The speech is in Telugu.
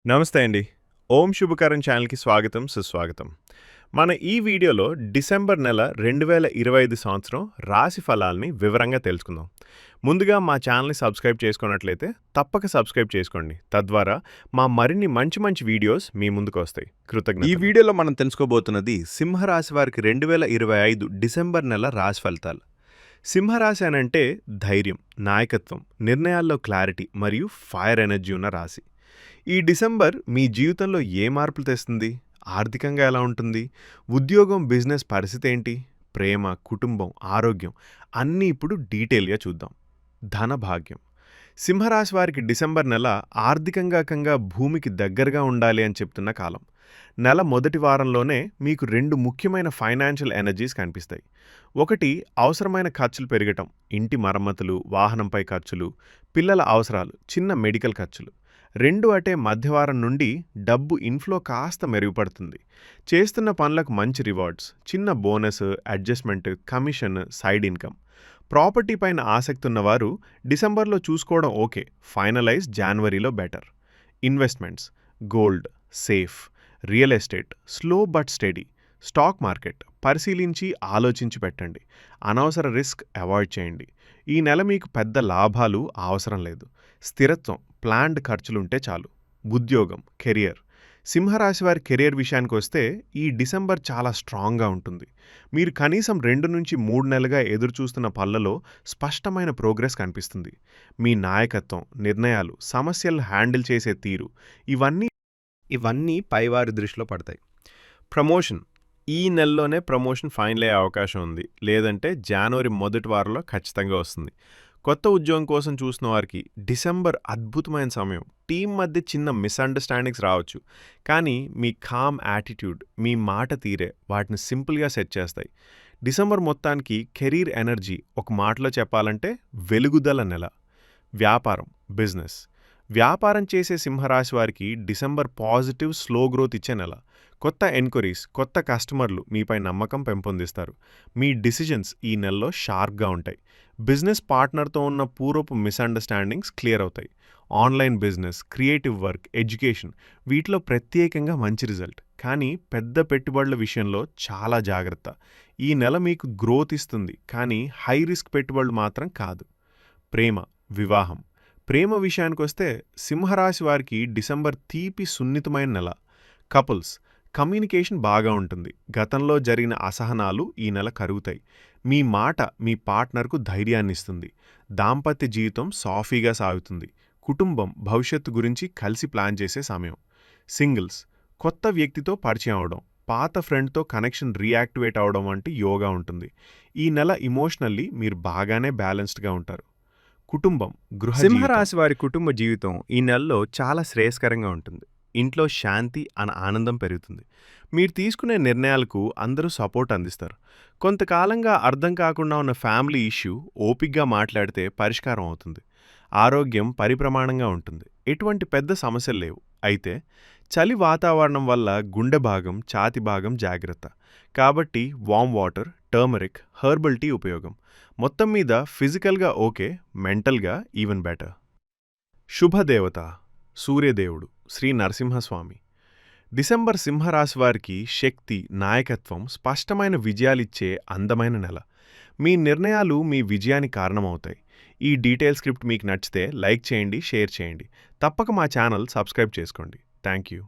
నమస్తే అండి. ఓం శుభకరం ఛానల్‌కి స్వాగతం, సుస్వాగతం. మన ఈ వీడియోలో డిసెంబర్ నెల 2025 సంవత్సరం రాశి ఫలాల్ని వివరంగా తెలుసుకుందాం. ముందుగా మా ఛానల్‌ని సబ్స్క్రైబ్ చేసుకున్నట్లయితే తప్పక సబ్స్క్రైబ్ చేసుకోండి. తద్వారా మా మరిన్ని మంచి మంచి వీడియోస్ మీ ముందుకొస్తాయి. ఈ కృతజ్ఞతలు. వీడియోలో మనం తెలుసుకోబోతున్నది సింహరాశి వారికి 2025 డిసెంబర్ నెల రాశి ఫలితాలు. సింహరాశి అనంటే ధైర్యం, నాయకత్వం, నిర్ణయాల్లో క్లారిటీ మరియు ఫైర్ ఎనర్జీ ఉన్న రాశి. ఈ డిసెంబర్ మీ జీవితంలో ఏ మార్పులు తెస్తుంది? ఆర్థికంగా ఎలా ఉంటుంది? ఉద్యోగం, బిజినెస్ పరిస్థితి ఏంటి? ప్రేమ, కుటుంబం, ఆరోగ్యం అన్నీ ఇప్పుడు డీటెయిల్గా చూద్దాం. ధన భాగ్యం. సింహరాశి వారికి డిసెంబర్ నెల ఆర్థికంగా భూమికి దగ్గరగా ఉండాలి అని చెప్తున్న కాలం. నెల మొదటి వారంలోనే మీకు రెండు ముఖ్యమైన ఫైనాన్షియల్ ఎనర్జీస్ కనిపిస్తాయి. ఒకటి, అవసరమైన ఖర్చులు పెరగటం, ఇంటి మరమ్మతులు, వాహనంపై ఖర్చులు, పిల్లల అవసరాలు, చిన్న మెడికల్ ఖర్చులు. రెండు, అటే మధ్యవారం నుండి డబ్బు ఇన్ఫ్లో కాస్త మెరుగుపడుతుంది. చేస్తున్న పనులకు మంచి రివార్డ్స్, చిన్న bonus, adjustment, commission, side income. Property పైన ఆసక్తి ఉన్నవారు డిసెంబర్లో చూసుకోవడం ఓకే, ఫైనలైజ్ జనవరిలో better. Investments, gold, safe, real estate, slow but study, stock market పరిశీలించి ఆలోచించి పెట్టండి. అనవసర రిస్క్ అవాయిడ్ చేయండి. ఈ నెల మీకు పెద్ద లాభాలు అవసరం లేదు. స్థిరత్వం, ప్లాన్డ్ ఖర్చులుంటే చాలు. ఉద్యోగం, కెరియర్. సింహరాశి వారి కెరియర్ విషయానికి వస్తే ఈ డిసెంబర్ చాలా స్ట్రాంగ్గా ఉంటుంది. మీరు కనీసం 2 నుంచి 3 నెలలుగా ఎదురుచూస్తున్న పనులలో స్పష్టమైన ప్రోగ్రెస్ కనిపిస్తుంది. మీ నాయకత్వం, నిర్ణయాలు, సమస్యలను హ్యాండిల్ చేసే తీరు ఇవన్నీ పైవారి దృష్టిలో పడతాయి. ప్రమోషన్. ఈ నెలలోనే ప్రమోషన్ ఫైనల్ అయ్యే అవకాశం ఉంది, లేదంటే జనవరి మొదటి వారంలో ఖచ్చితంగా వస్తుంది. కొత్త ఉద్యోగం కోసం చూసిన వారికి డిసెంబర్ అద్భుతమైన సమయం. టీం మధ్య చిన్న మిస్అండర్స్టాండింగ్స్ రావచ్చు, కానీ మీ కామ్ యాటిట్యూడ్, మీ మాట తీరే వాటిని సింపుల్గా సెట్ చేస్తాయి. డిసెంబర్ మొత్తానికి కెరీర్ ఎనర్జీ ఒక మాటలో చెప్పాలంటే వెలుగుదల నెల. వ్యాపారం, బిజినెస్. వ్యాపారం చేసే సింహరాశి వారికి డిసెంబర్ పాజిటివ్, స్లో గ్రోత్ ఇచ్చే నెల. కొత్త ఎంక్వైరీస్, కొత్త కస్టమర్లు మీపై నమ్మకం పెంపొందిస్తారు. మీ డిసిజన్స్ ఈ నెలలో షార్ప్గా ఉంటాయి. బిజినెస్ పార్ట్నర్తో ఉన్న పూర్వపు మిస్అండర్స్టాండింగ్స్ క్లియర్ అవుతాయి. Online business, creative work, education వీటిలో ప్రత్యేకంగా మంచి రిజల్ట్. కానీ పెద్ద పెట్టుబడుల విషయంలో చాలా జాగ్రత్త. ఈ నెల మీకు గ్రోత్ ఇస్తుంది, కానీ హై రిస్క్ పెట్టుబడులు మాత్రం కాదు. ప్రేమ, వివాహం. ప్రేమ విషయానికొస్తే సింహరాశి వారికి డిసెంబర్ తీపి, సున్నితమైన నెల. కపుల్స్, కమ్యూనికేషన్ బాగా ఉంటుంది. గతంలో జరిగిన అసహనాలు ఈ నెల కరుగుతాయి. మీ మాట మీ పార్ట్నర్కు ధైర్యాన్నిస్తుంది. దాంపత్య జీవితం సాఫీగా సాగుతుంది. కుటుంబం, భవిష్యత్తు గురించి కలిసి ప్లాన్ చేసే సమయం. సింగిల్స్, కొత్త వ్యక్తితో పరిచయం అవడం, పాత ఫ్రెండ్తో కనెక్షన్ రీయాక్టివేట్ అవడం వంటి యోగా ఉంటుంది. ఈ నెల ఇమోషనల్లీ మీరు బాగానే బ్యాలెన్స్డ్గా ఉంటారు. కుటుంబం, గృహ జీవితం. సింహరాశి వారి కుటుంబ జీవితం ఈ నెలలో చాలా శ్రేయస్కరంగా ఉంటుంది. ఇంట్లో శాంతి, ఆనందం పెరుగుతుంది. మీరు తీసుకునే నిర్ణయాలకు అందరూ సపోర్ట్ అందిస్తారు. కొంతకాలంగా అర్థం కాకుండా ఉన్న ఫ్యామిలీ ఇష్యూ ఓపిగ్గా మాట్లాడితే పరిష్కారం అవుతుంది. ఆరోగ్యం పరిప్రమాణంగా ఉంటుంది. ఎటువంటి పెద్ద సమస్యలు లేవు. అయితే చలి వాతావరణం వల్ల గుండె భాగం, ఛాతి భాగం జాగ్రత్త. కాబట్టి warm water, turmeric, herbal tea ఉపయోగం. మొత్తం మీద ఫిజికల్గా ఓకే, మెంటల్గా ఈవెన్ బెటర్. శుభదేవత, సూర్యదేవుడు, శ్రీ నరసింహస్వామి. డిసెంబర్ సింహరాశి వారికి శక్తి, నాయకత్వం, స్పష్టమైన విజయాలిచ్చే అందమైన నెల. మీ నిర్ణయాలు మీ విజయానికి కారణమవుతాయి. ఈ డీటెయిల్ స్క్రిప్ట్ మీకు నచ్చితే లైక్ చేయండి, షేర్ చేయండి. తప్పక మా ఛానల్ సబ్స్క్రైబ్ చేసుకోండి. Thank you.